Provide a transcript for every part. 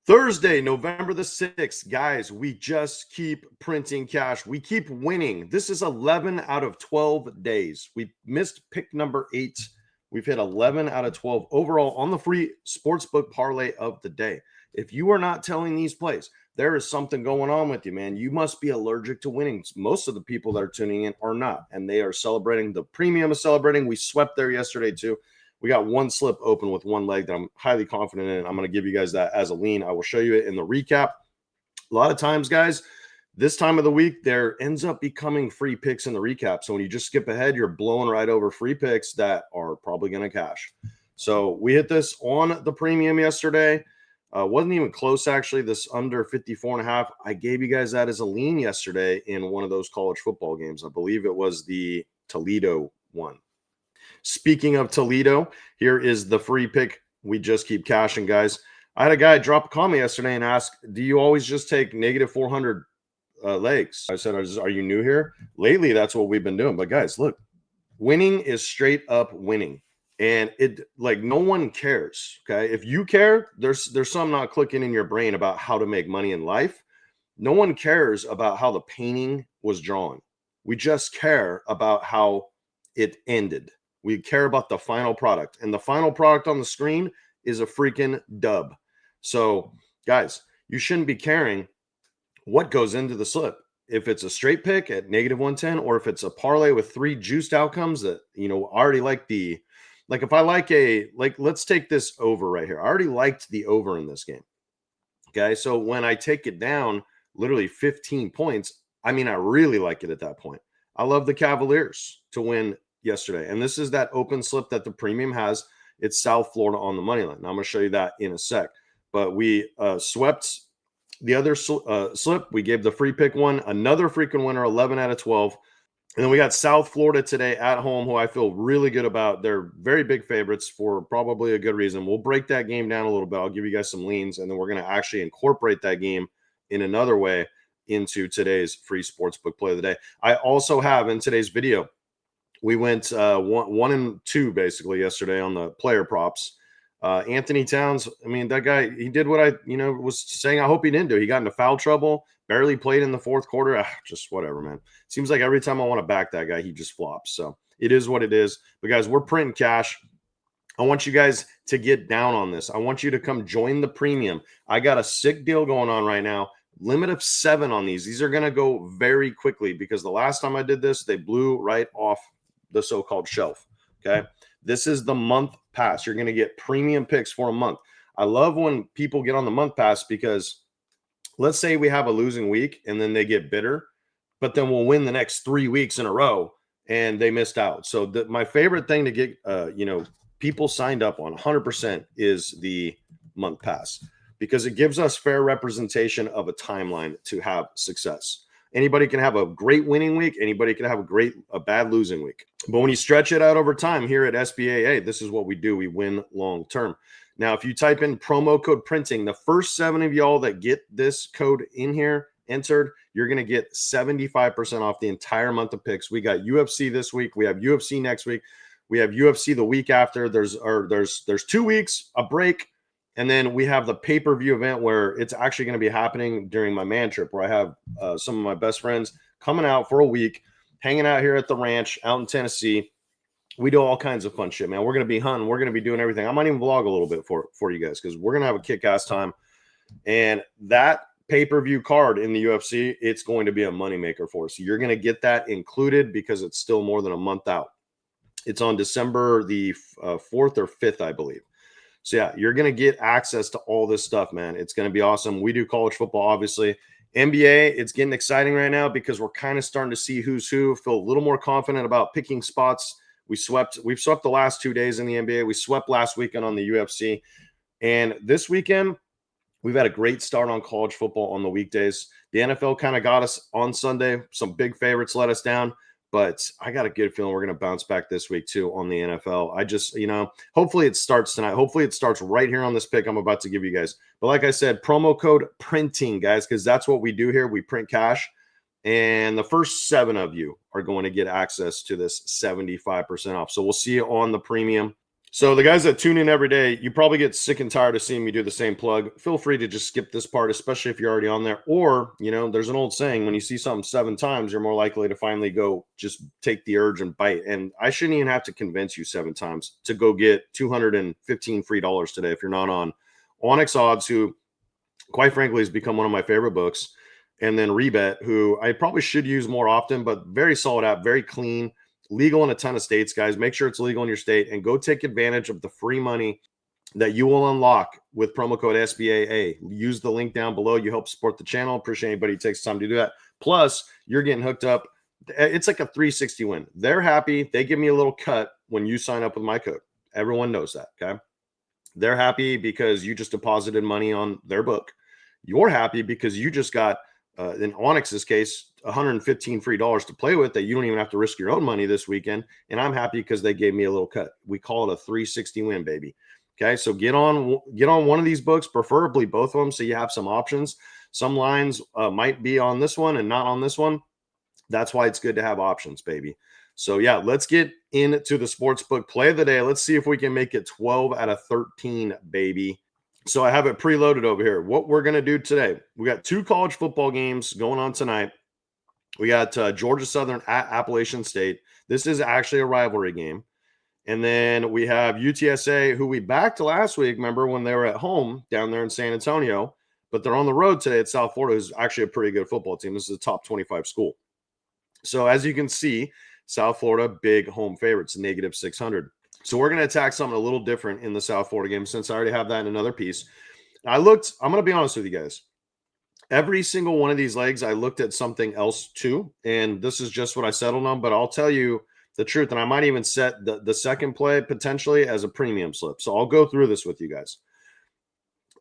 Thursday, November the 6th. Guys, we just keep printing cash. We keep winning. This is 11 out of 12 days. We missed pick number 8. We've hit 11 out of 12 overall on the free sportsbook parlay of the day. If you are not telling these plays, there is something going on with you, man. You must be allergic to winning. Most of the people that are tuning in are not, and they are celebrating. The premium is celebrating. We swept there yesterday, too. We got one slip open with one leg that I'm highly confident in. I'm going to give you guys that as a lean. I will show you it in the recap. A lot of times, guys, this time of the week, there ends up becoming free picks in the recap. So when you just skip ahead, you're blowing right over free picks that are probably going to cash. So we hit this on the premium yesterday. Wasn't even close, actually. This under 54.5. I gave you guys that as a lean yesterday in one of those college football games. I believe it was the Toledo one. Speaking of Toledo, here is the free pick. We just keep cashing, guys. I had a guy drop a comment yesterday and ask, do you always just take negative 400 legs? I said, are you new here? Lately, that's what we've been doing. But guys, look, winning is straight up winning. And it, like, no one cares, okay? If you care, there's some not clicking in your brain about how to make money in life. No one cares about how the painting was drawn. We just care about how it ended. We care about the final product. And the final product on the screen is a freaking dub. So, guys, you shouldn't be caring what goes into the slip. If it's a straight pick at negative 110, or if it's a parlay with 3 juiced outcomes that, I already like if I like let's take this over right here. I already liked the over in this game. Okay. So when I take it down literally 15 points, I really like it at that point. I love the Cavaliers to win yesterday. And this is that open slip that the premium has. It's South Florida on the money line. Now I'm going to show you that in a sec. But we swept the other slip. We gave the free pick one, another freaking winner, 11 out of 12. And then we got South Florida today at home, who I feel really good about. They're very big favorites for probably a good reason. We'll break that game down a little bit. I'll give you guys some leans, and then we're going to actually incorporate that game in another way into today's free sportsbook play of the day. I also have in today's video, we went 1 and 2 basically yesterday on the player props. Anthony Towns, that guy, he did what I, was saying I hope he didn't do. He got into foul trouble, barely played in the fourth quarter. Just whatever, man. Seems like every time I want to back that guy, he just flops. So it is what it is. But guys, we're printing cash. I want you guys to get down on this. I want you to come join the premium. I got a sick deal going on right now. Limit of 7 on these. These are going to go very quickly because the last time I did this, they blew right off the so-called shelf. Okay. This is the month pass. You're going to get premium picks for a month. I love when people get on the month pass because let's say we have a losing week and then they get bitter, but then we'll win the next 3 weeks in a row and they missed out. So my favorite thing to get, people signed up on 100% is the month pass because it gives us fair representation of a timeline to have success. Anybody can have a great winning week. Anybody can have a bad losing week. But when you stretch it out over time here at SBAA, this is what we do. We win long term. Now, if you type in promo code printing, the first 7 of y'all that get this code in here entered, you're going to get 75% off the entire month of picks. We got UFC this week. We have UFC next week. We have UFC the week after. There's 2 weeks, a break. And then we have the pay-per-view event where it's actually going to be happening during my man trip where I have some of my best friends coming out for a week, hanging out here at the ranch out in Tennessee. We do all kinds of fun shit, man. We're going to be hunting. We're going to be doing everything. I might even vlog a little bit for you guys because we're going to have a kick-ass time. And that pay-per-view card in the UFC, it's going to be a moneymaker for us. So you're going to get that included because it's still more than a month out. It's on December the 4th or 5th, I believe. So, yeah, you're going to get access to all this stuff, man. It's going to be awesome. We do college football, obviously. NBA, it's getting exciting right now because we're kind of starting to see who's who, feel a little more confident about picking spots. We've swept the last 2 days in the NBA. We swept last weekend on the UFC. And this weekend, we've had a great start on college football on the weekdays. The NFL kind of got us on Sunday. Some big favorites let us down. But I got a good feeling we're going to bounce back this week, too, on the NFL. I just, hopefully it starts tonight. Hopefully it starts right here on this pick I'm about to give you guys. But like I said, promo code printing, guys, because that's what we do here. We print cash. And the first 7 of you are going to get access to this 75% off. So we'll see you on the premium. So the guys that tune in every day, you probably get sick and tired of seeing me do the same plug. Feel free to just skip this part, especially if you're already on there. Or, there's an old saying, when you see something 7 times, you're more likely to finally go just take the urge and bite. And I shouldn't even have to convince you 7 times to go get 215 free dollars today if you're not on Onyx Odds, who quite frankly has become one of my favorite books. And then Rebet, who I probably should use more often, but very solid app, very clean, legal in a ton of states, guys. Make sure it's legal in your state and go take advantage of the free money that you will unlock with promo code SBAA. Use the link down below. You help support the channel. Appreciate anybody who takes time to do that. Plus, you're getting hooked up. It's like a 360 win. They're happy. They give me a little cut when you sign up with my code. Everyone knows that, okay? They're happy because you just deposited money on their book. You're happy because you just got, in Onyx's case, 115 free dollars to play with that you don't even have to risk your own money this weekend. And I'm happy because they gave me a little cut. We call it a 360 win, baby. Okay, so get on one of these books, preferably both of them, so you have some options. Some lines might be on this one and not on this one. That's why it's good to have options, baby. So yeah, let's get into the sportsbook play of the day. Let's see if we can make it 12 out of 13, baby. So I have it preloaded over here. What we're going to do today, we got 2 college football games going on tonight. We got Georgia Southern at Appalachian State. This is actually a rivalry game. And then we have UTSA, who we backed last week, remember, when they were at home down there in San Antonio. But they're on the road today at South Florida, who's actually a pretty good football team. This is a top 25 school. So as you can see, South Florida, big home favorites, negative 600. So we're going to attack something a little different in the South Florida game, since I already have that in another piece. I'm going to be honest with you guys. Every single one of these legs, I looked at something else too. And this is just what I settled on, but I'll tell you the truth. And I might even set the second play potentially as a premium slip. So I'll go through this with you guys.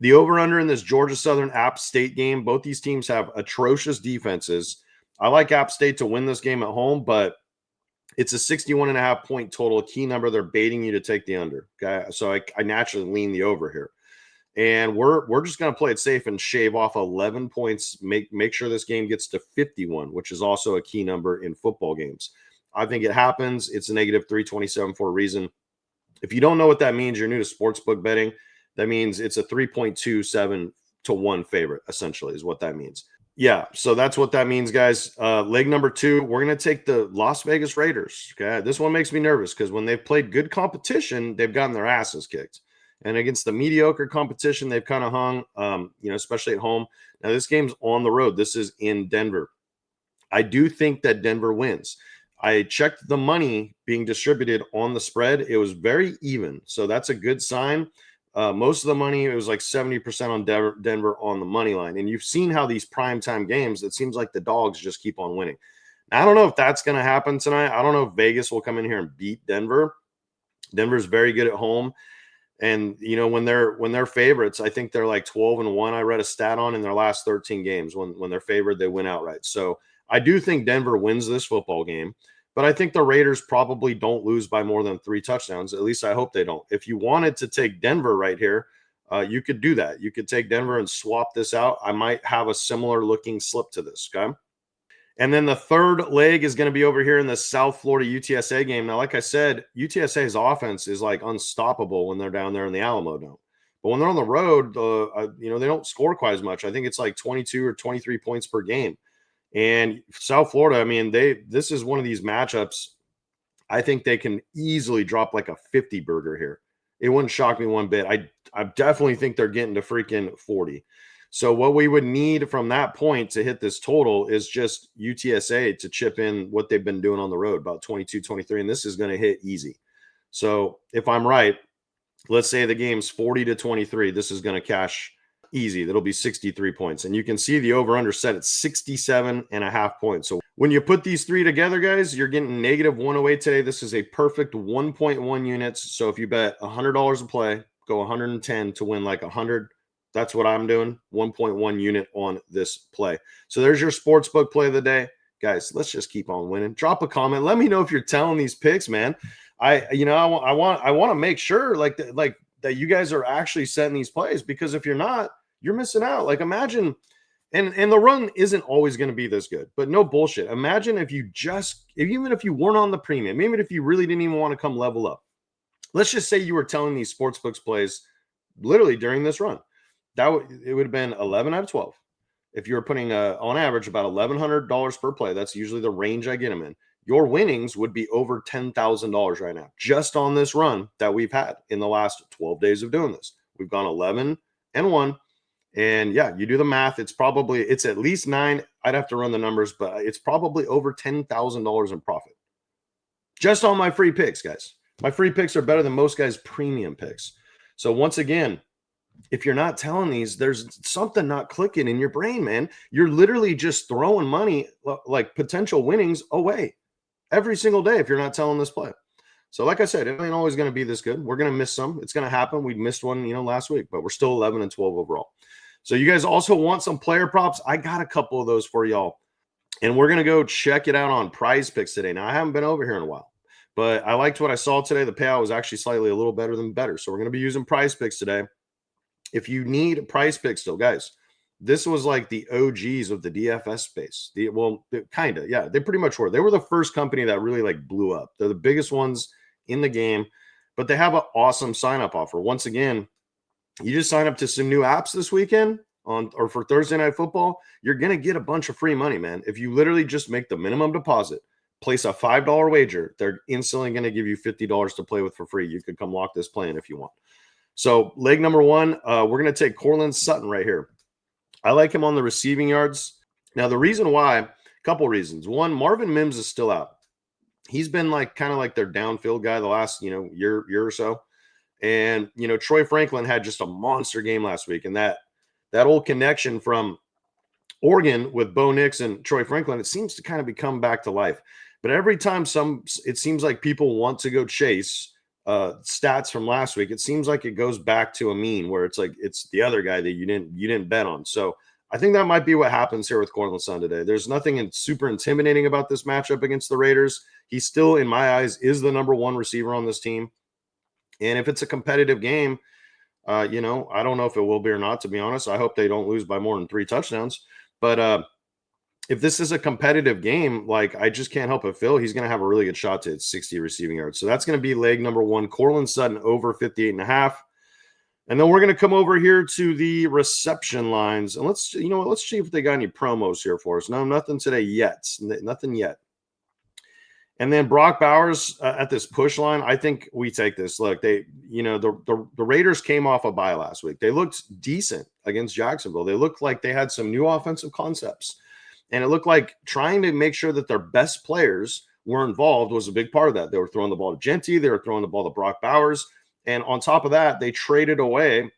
The over-under in this Georgia Southern App State game, both these teams have atrocious defenses. I like App State to win this game at home, but it's a 61.5 point total, key number. They're baiting you to take the under. Okay, so I naturally lean the over here, and we're just going to play it safe and shave off 11 points. Make sure this game gets to 51, which is also a key number in football games. I think it happens. It's a negative 327 for a reason. If you don't know what that means, you're new to sportsbook betting. That means it's a 3.27 to 1 favorite, essentially, is what that means. Yeah, so that's what that means, guys. Leg number 2, we're going to take the Las Vegas Raiders. Okay, this one makes me nervous because when they've played good competition, they've gotten their asses kicked. And against the mediocre competition, they've kind of hung, especially at home. Now, this game's on the road. This is in Denver. I do think that Denver wins. I checked the money being distributed on the spread. It was very even. So that's a good sign. Most of the money, it was like 70% on Denver on the money line. And you've seen how these primetime games, it seems like the dogs just keep on winning. Now, I don't know if that's going to happen tonight. I don't know if Vegas will come in here and beat Denver. Denver's very good at home. And, when they're favorites, I think they're like 12-1. I read a stat on in their last 13 games. When they're favored, they win outright. So I do think Denver wins this football game. But I think the Raiders probably don't lose by more than 3 touchdowns. At least I hope they don't. If you wanted to take Denver right here, you could do that. You could take Denver and swap this out. I might have a similar looking slip to this, okay? And then the third leg is going to be over here in the South Florida UTSA game. Now, like I said, UTSA's offense is like unstoppable when they're down there in the Alamo Dome. But when they're on the road, they don't score quite as much. I think it's like 22 or 23 points per game. And South Florida, I mean, this is one of these matchups. I think they can easily drop like a 50 burger here. It wouldn't shock me one bit. I definitely think they're getting to freaking 40. So what we would need from that point to hit this total is just UTSA to chip in what they've been doing on the road, about 22, 23, and this is going to hit easy. So if I'm right, let's say the game's 40-23. This is going to cash easy. That'll be 63 points. And you can see the over-under set at 67.5 points. So when you put these 3 together, guys, you're getting negative 108 today. This is a perfect 1.1 units. So if you bet $100 a play, go 110 to win like 100. That's what I'm doing. 1.1 unit on this play. So there's your sportsbook play of the day. Guys, let's just keep on winning. Drop a comment. Let me know if you're telling these picks, man. I want to make sure that you guys are actually setting these plays, because if you're not, you're missing out. Like, imagine, and the run isn't always going to be this good, but no bullshit. Imagine if you even if you weren't on the premium, even if you really didn't even want to come level up, let's just say you were telling these sportsbooks plays literally during this run. It would have been 11 out of 12. If you were putting on average about $1,100 per play, that's usually the range I get them in. Your winnings would be over $10,000 right now, just on this run that we've had in the last 12 days of doing this. We've gone 11-1. And yeah, you do the math. It's at least 9. I'd have to run the numbers, but it's probably over $10,000 in profit just on my free picks, guys. My free picks are better than most guys' premium picks. So once again, if you're not telling these, there's something not clicking in your brain, man. You're literally just throwing money, like potential winnings, away every single day if you're not telling this play. So like I said, it ain't always going to be this good. We're going to miss some. It's going to happen. We missed one, last week, but we're still 11-12 overall. So you guys also want some player props? I got a couple of those for y'all. And we're going to go check it out on Prizepicks today. Now, I haven't been over here in a while, but I liked what I saw today. The payout was actually slightly a little better than better. So we're going to be using Prizepicks today. If you need Prizepicks still, guys, this was like the OGs of the DFS space. Kind of, yeah, they pretty much were. They were the first company that really like blew up. They're the biggest ones in the game, but they have an awesome sign-up offer. Once again, you just sign up to some new apps this weekend or for Thursday Night Football, you're going to get a bunch of free money, man. If you literally just make the minimum deposit, place a $5 wager, they're instantly going to give you $50 to play with for free. You could come lock this play in if you want. So leg number 1, we're going to take Courtland Sutton right here. I like him on the receiving yards. Now, the reason why, a couple reasons. One, Marvin Mims is still out. He's been kind of like their downfield guy the last, year or so. And, Troy Franklin had just a monster game last week. And that old connection from Oregon with Bo Nix and Troy Franklin, it seems to kind of become back to life. But every time it seems like people want to go chase stats from last week, it seems like it goes back to a mean where it's like it's the other guy that you didn't bet on. So I think that might be what happens here with Courtland Sutton today. There's nothing super intimidating about this matchup against the Raiders. He still, in my eyes, is the number 1 receiver on this team. And if it's a competitive game, I don't know if it will be or not, to be honest. I hope they don't lose by more than 3 touchdowns. But if this is a competitive game, I just can't help but feel he's going to have a really good shot to hit 60 receiving yards. So that's going to be leg number 1, Courtland Sutton over 58.5. And then we're going to come over here to the reception lines. And let's see if they got any promos here for us. No, nothing today yet. Nothing yet. And then Brock Bowers at this push line, I think we take this. Look, the Raiders came off a bye last week. They looked decent against Jacksonville. They looked like they had some new offensive concepts. And it looked like trying to make sure that their best players were involved was a big part of that. They were throwing the ball to Genty. They were throwing the ball to Brock Bowers. And on top of that, they traded away,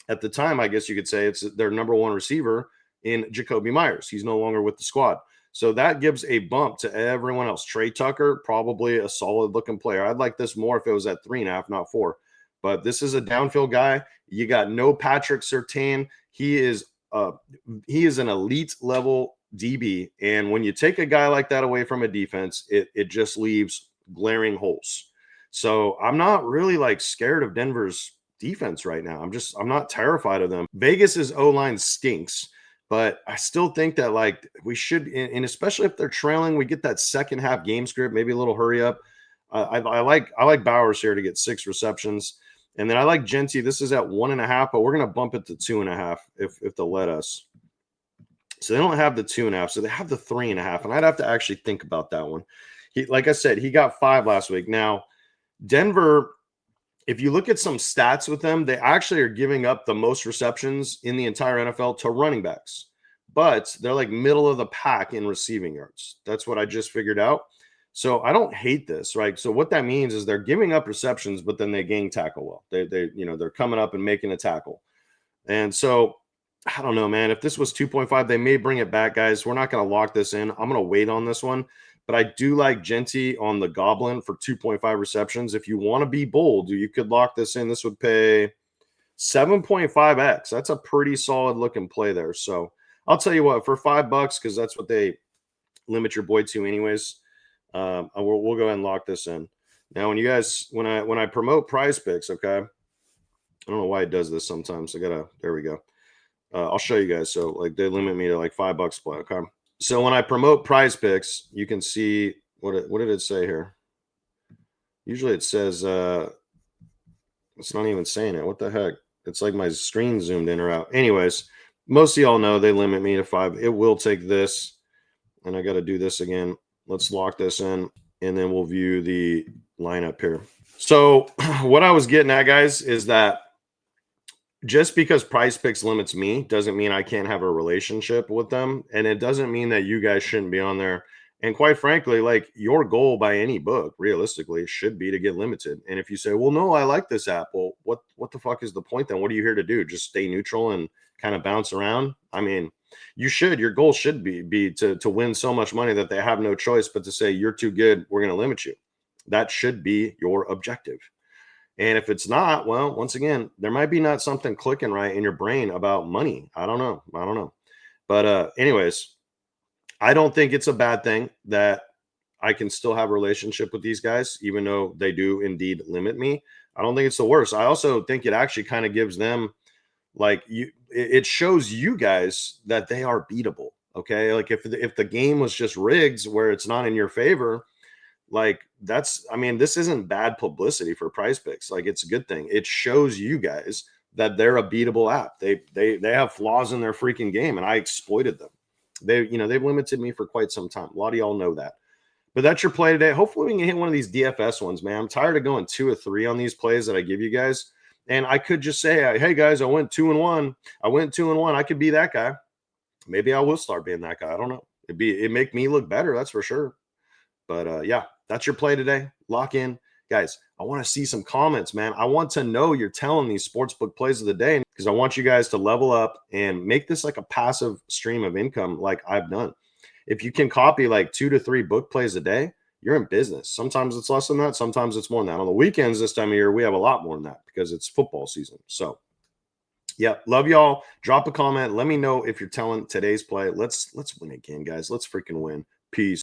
at the time, I guess you could say, it's their number 1 receiver in Jacoby Myers. He's no longer with the squad. So that gives a bump to everyone else. Trey Tucker, probably a solid-looking player. I'd like this more if it was at 3.5, not 4. But this is a downfield guy. You got no Patrick Surtain. He is an elite-level DB. And when you take a guy like that away from a defense, it just leaves glaring holes. So I'm not really scared of Denver's defense right now. I'm not terrified of them. Vegas's O-line stinks. But I still think that we should, and especially if they're trailing, we get that second half game script, maybe a little hurry up. I like Bowers here to get 6 receptions, and then I like Genty. This is at 1.5, but we're gonna bump it to 2.5 if they'll let us. So they don't have the 2.5, so they have the 3.5, and I'd have to actually think about that one. Like I said, he got 5 last week. Now Denver, if you look at some stats with them, they actually are giving up the most receptions in the entire NFL to running backs. But they're middle of the pack in receiving yards. That's what I just figured out. So I don't hate this, right? So what that means is they're giving up receptions, but then they gang tackle well. They're coming up and making a tackle. And so I don't know, man. If this was 2.5, they may bring it back, guys. We're not going to lock this in. I'm going to wait on this one. But I do like Genty on the Goblin for 2.5 receptions. If you want to be bold, you could lock this in. This would pay 7.5x. That's a pretty solid looking play there. So I'll tell you what, for $5, because that's what they limit your boy to anyways, we'll go ahead and lock this in. Now, when I promote Prizepicks, okay, I don't know why it does this sometimes. There we go. I'll show you guys. So they limit me to $5 play, okay? So when I promote Prizepicks, you can see what did it say here? Usually it says It's not even saying it. What the heck? It's like my screen zoomed in or out. Anyways, most of y'all know they limit me to 5. It will take this, and I got to do this again. Let's lock this in, and then we'll view the lineup here. So what I was getting at, guys, is that just because Prize Picks limits me doesn't mean I can't have a relationship with them, and it doesn't mean that you guys shouldn't be on there. And quite frankly, like, your goal by any book realistically should be to get limited. And if you say, well, no, I like this app, well, what the fuck is the point then? What are you here to do? Just stay neutral and kind of bounce around? I mean, your goal should be to win so much money that they have no choice but to say, you're too good, we're going to limit you. That should be your objective. And if it's not, well, once again, there might be not something clicking right in your brain about money. I don't know. I don't know. But anyways, I don't think it's a bad thing that I can still have a relationship with these guys, even though they do indeed limit me. I don't think it's the worst. I also think it actually kind of gives them, like, it shows you guys that they are beatable. Okay. Like, if the game was just rigged where it's not in your favor, like, I mean, this isn't bad publicity for Prize Picks. Like, it's a good thing. It shows you guys that they're a beatable app. They have flaws in their freaking game, and I exploited them. They've limited me for quite some time. A lot of y'all know that. But that's your play today. Hopefully we can hit one of these DFS ones, man. I'm tired of going 2 or 3 on these plays that I give you guys. And I could just say, hey guys, I went 2-1. I went 2-1. I could be that guy. Maybe I will start being that guy. I don't know. It'd make me look better, that's for sure. But yeah, that's your play today. Lock in. Guys, I want to see some comments, man. I want to know you're telling these sportsbook plays of the day, because I want you guys to level up and make this like a passive stream of income like I've done. If you can copy like 2 to 3 book plays a day, you're in business. Sometimes it's less than that. Sometimes it's more than that. On the weekends this time of year, we have a lot more than that because it's football season. So yeah, love y'all. Drop a comment. Let me know if you're telling today's play. Let's win again, guys. Let's freaking win. Peace.